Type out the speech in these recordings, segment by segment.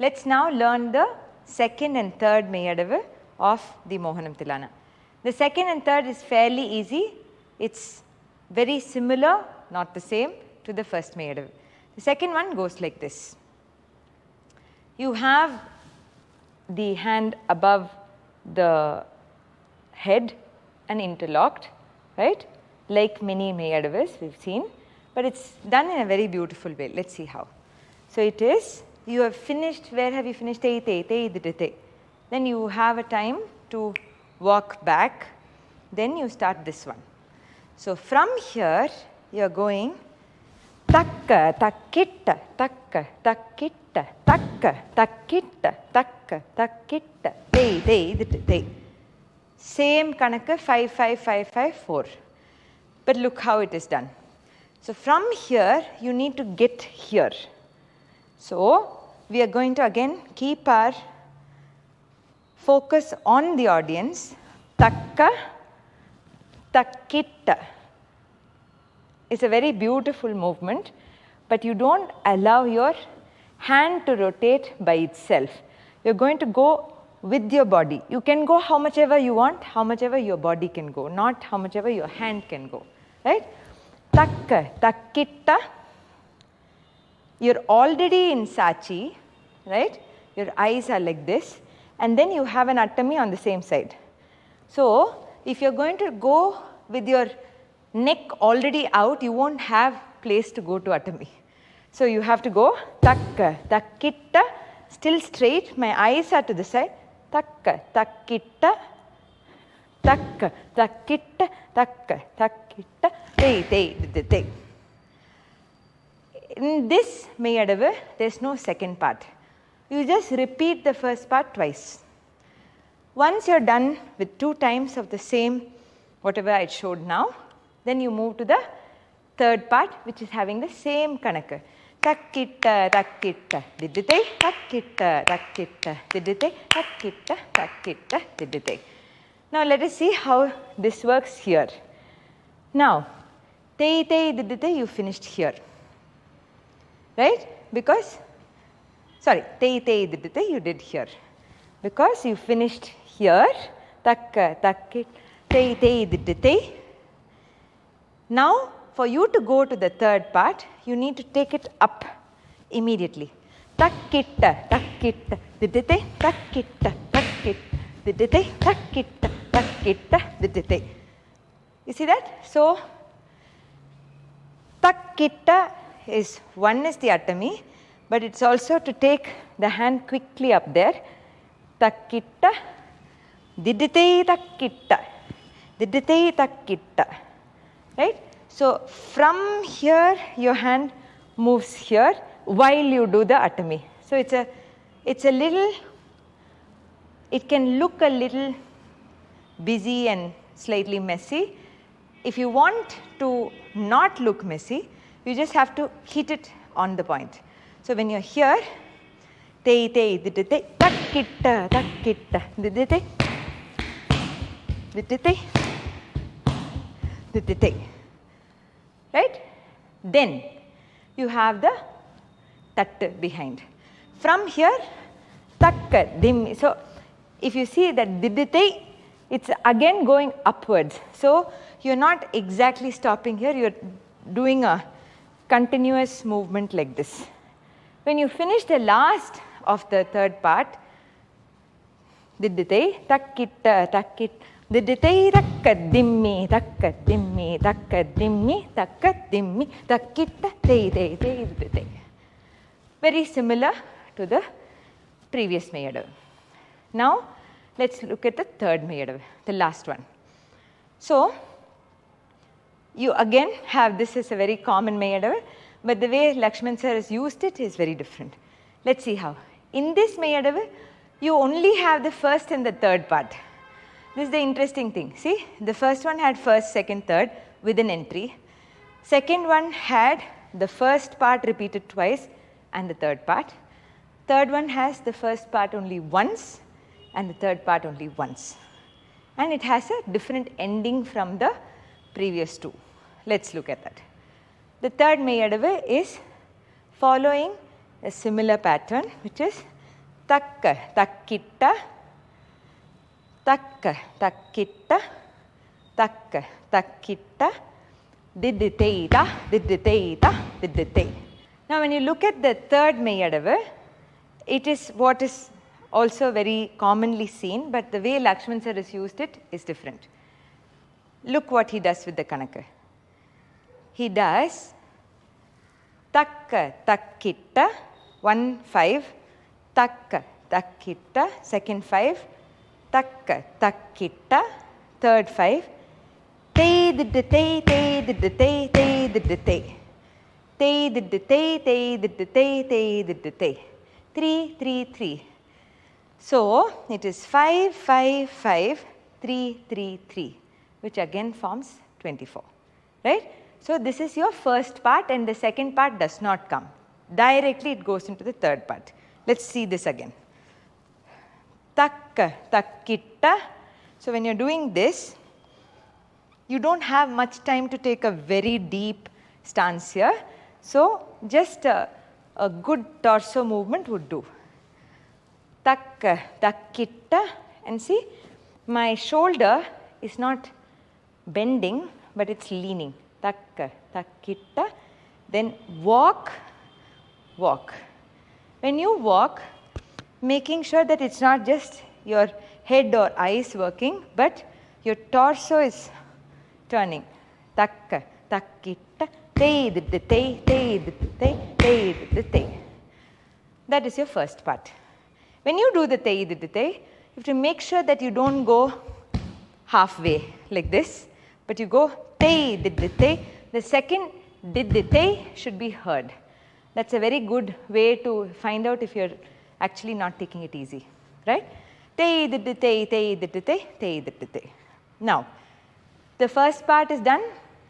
Let's now learn the second and third Meiyadavu of the Mohanam Tillana. The second and third is fairly easy. It's very similar, not the same, to the first Meiyadavu. The second one goes like this. You have the hand above the head and interlocked, right? Like many Meiyadavus we've seen, but it's done in a very beautiful way. Let's see how. So it is, you have finished, where have you finished? Te, te, te, te, te. Then you have a time to walk back, then you start this one. So from here, you are going takka, takkitta, takka, takkitta, takka, takkitta, takka, takkitta, te, te, te, te. Same kanaka 5, 5, 5, 5, 4. But look how it is done. So from here, you need to get here. So we are going to again keep our focus on the audience. Takka, takkitta. It's a very beautiful movement, but you don't allow your hand to rotate by itself. You're going to go with your body. You can go how much ever you want, how much ever your body can go, not how much ever your hand can go, right? Takka, takkitta. You're already in Sachi, right? Your eyes are like this, and then you have an Attami on the same side. So if you're going to go with your neck already out, you won't have place to go to Attami. So you have to go takka, takkitta, still straight, my eyes are to the side, takka, takkitta, takka, takkitta, takka, takkitta, te, te, te, te. In this Meiyadavu, there is no second part. You just repeat the first part twice. Once you are done with 2 times of the same, whatever I showed now, then you move to the third part, which is having the same kanaka. Takkitta, takkitta, didite, takkitta, takkitta, didite, takkitta, takkitta, didite. Now let us see how this works here. Now, te, te, didite, you finished here. Right? Because, sorry, te, te, didite, you did here. Because you finished here, takka, takkit, te, te, didite. Now, for you to go to the third part, you need to take it up immediately. Takkitta, takkitta, didite, takkitta, takkitta, didite, takkitta, takkitta, didite. You see that? So, takkitta is, one is the Attami, but it's also to take the hand quickly up there. Takkitta, didite, takkitta, didite, takkitta. Right? So from here, your hand moves here while you do the Attami. So it's a little, it can look a little busy and slightly messy. If you want to not look messy, you just have to hit it on the point. So when you're here, te, te, didite, takkitta, takkitta, didite, didite, didite. Right? Then you have the tatta behind. From here, takka, dimmi. So if you see that didite, it's again going upwards. So you're not exactly stopping here, you're doing a continuous movement like this. When you finish the last of the third part, didite, takkitta, takkit, didite, takka, dimmi, takka, dimmi, takka, dimmi, takka, dimmi, takkitta, te, te, te, didite. Very similar to the previous Meiyadavu. Now, let's look at the third Meiyadavu, the last one. So, you again have this as a very common Meiyadavu, but the way Lakshman sir has used it is very different. Let's see how. In this Meiyadavu, you only have the first and the third part. This is the interesting thing. See, the first one had first, second, third with an entry. Second one had the first part repeated twice and the third part. Third one has the first part only once and the third part only once. And it has a different ending from the previous two. Let's look at that. The third Meiyadavu is following a similar pattern, which is takka, takkitta, takka, takkitta, takka, takkitta, diditeita, diditeita, didite. Now when you look at the third Meiyadavu, it is what is also very commonly seen, but the way Lakshman sir has used it is different. Look what he does with the Kanaka. He does takka, takkitta, 1, 5, takka, takkitta, second 5, takka, takkitta, third 5, te didite, te didite, te didite, te didite, te didite, te didite, 3, 3, 3. So it is 5, 5, 5, 3, 3, 3, which again forms 24, right? So this is your first part and the second part does not come. Directly it goes into the third part. Let's see this again. Takka, takkitta. So when you're doing this, you don't have much time to take a very deep stance here. So just a good torso movement would do. Takka, takkitta, and see, my shoulder is not bending, but it's leaning. Takka, takkitta, then walk, walk. When you walk, making sure that it's not just your head or eyes working, but your torso is turning. Takka, takkitta, te didite, te didite, te didite. That is your first part. When you do the te didite, you have to make sure that you don't go halfway like this, but you go te didite. The second didite should be heard. That's a very good way to find out if you're actually not taking it easy, right? Te didite, te didite, te didite. Now, the first part is done.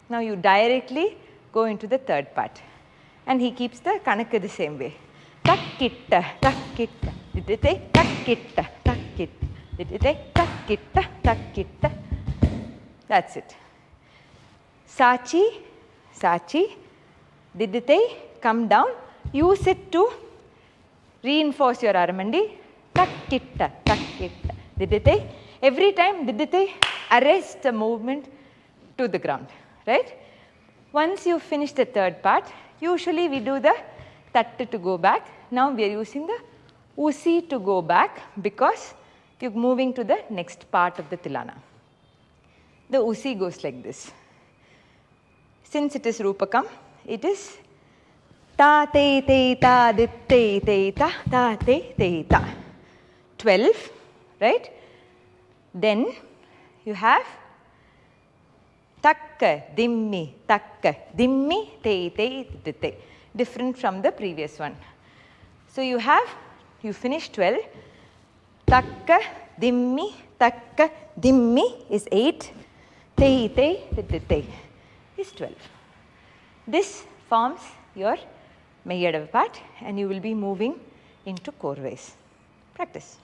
Now you directly go into the third part. And he keeps the Kanaka the same way. Takkitta, takkitta, didite, takkitta, takkitta, didite, takkitta, takkitta. That's it. Sachi, sachi, didite, come down. Use it to reinforce your aramandi. Takkitta, takkitta, didite. Every time didite, arrest the movement to the ground, right? Once you finish the third part, usually we do the tattu to go back. Now we are using the usi to go back because you're moving to the next part of the Tillana. The usi goes like this. Since it is Rupakam, it is ta te te ta dit te te ta ta te te ta. 12, right? Then you have takka, dimmi, te te te te. Different from the previous one. So you finish 12. Takka, dimmi is 8. Te te te te is 12. This forms your Meiyadavu part and you will be moving into Korvais. Practice.